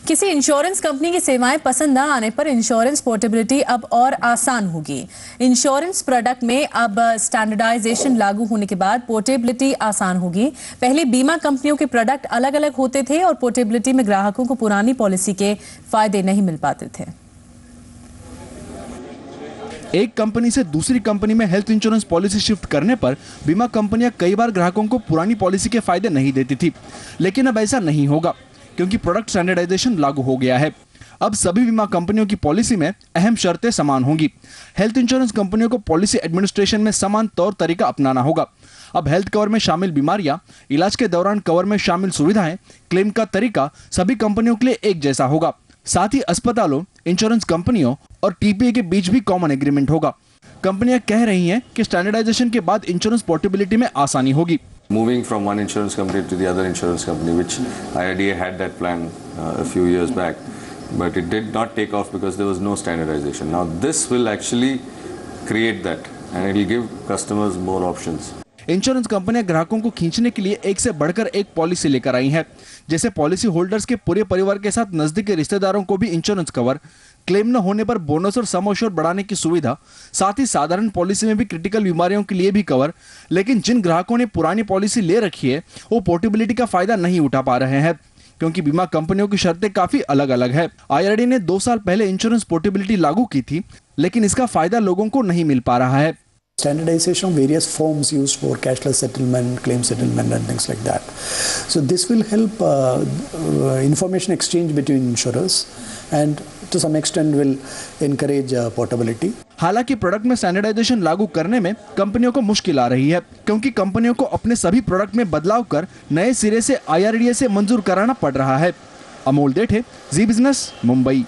किसी insurance company की सेवाएं पसंद न आने पर इंश्योरेंस पोर्टेबिलिटी अब और आसान होगी। इंश्योरेंस प्रोडक्ट में अब स्टैंडर्डाइजेशन लागू होने के बाद पोर्टेबिलिटी आसान होगी। पहले बीमा कंपनियों के प्रोडक्ट अलग अलग होते थे और पोर्टेबिलिटी में ग्राहकों को पुरानी पॉलिसी के फायदे नहीं मिल पाते थे। एक कंपनी से दूसरी कंपनी में हेल्थ इंश्योरेंस पॉलिसी शिफ्ट करने पर बीमा कंपनियां कई बार ग्राहकों को पुरानी पॉलिसी के फायदे नहीं देती थी, लेकिन अब ऐसा नहीं होगा क्योंकि प्रोडक्ट स्टैंडर्डाइजेशन लागू हो गया है। अब सभी बीमा कंपनियों की पॉलिसी में अहम शर्तें समान होंगी। हेल्थ इंश्योरेंस कंपनियों को पॉलिसी एडमिनिस्ट्रेशन में समान तौर तरीका अपनाना होगा। अब हेल्थ कवर में शामिल बीमारियां, इलाज के दौरान कवर में शामिल सुविधाएं, क्लेम का तरीका सभी कंपनियों के लिए एक जैसा होगा। साथ ही अस्पतालों, इंश्योरेंस कंपनियों और टीपीए के बीच भी कॉमन एग्रीमेंट होगा। कंपनियां कह रही हैं कि स्टैंडर्डाइजेशन के बाद इंश्योरेंस पोर्टेबिलिटी में आसानी होगी। Moving from one insurance company to the other insurance company, which IRDA had that plan a few years back, but it did not take off because there was no standardization. Now this will actually create that and it will give customers more options. Insurance कंपनियां ग्राहकों को खींचने के लिए एक से बढ़कर एक पॉलिसी लेकर आई हैं। जैसे पॉलिसी होल्डर्स के पूरे परिवार के साथ नजदीकी रिश्तेदारों को भी इंश्योरेंस कवर, क्लेम न होने पर बोनस और सम एश्योर्ड बढ़ाने की सुविधा, साथ ही साधारण पॉलिसी में भी क्रिटिकल बीमारियों के लिए भी कवर। लेकिन जिन ग्राहकों ने पुरानी पॉलिसी ले रखी है वो पोर्टेबिलिटी का फायदा नहीं उठा पा रहे हैं क्योंकि बीमा कंपनियों की शर्तें काफी अलग अलग है। IRDA ने 2 साल पहले इंश्योरेंस पोर्टेबिलिटी लागू की थी, लेकिन इसका फायदा लोगों को नहीं मिल पा रहा है। Standardization of various forms used for cashless settlement, claim settlement and things like that. So this will help information exchange between insurers and to some extent will encourage portability. हालांकि प्रोडक्ट में स्टैंडर्डाइजेशन लागू करने में कंपनियों को मुश्किल आ रही है क्योंकि कंपनियों को अपने सभी प्रोडक्ट में बदलाव कर नए सिरे से IRDA से मंजूर कराना पड़ रहा है। अमोल देठे, जी बिजनेस, मुंबई।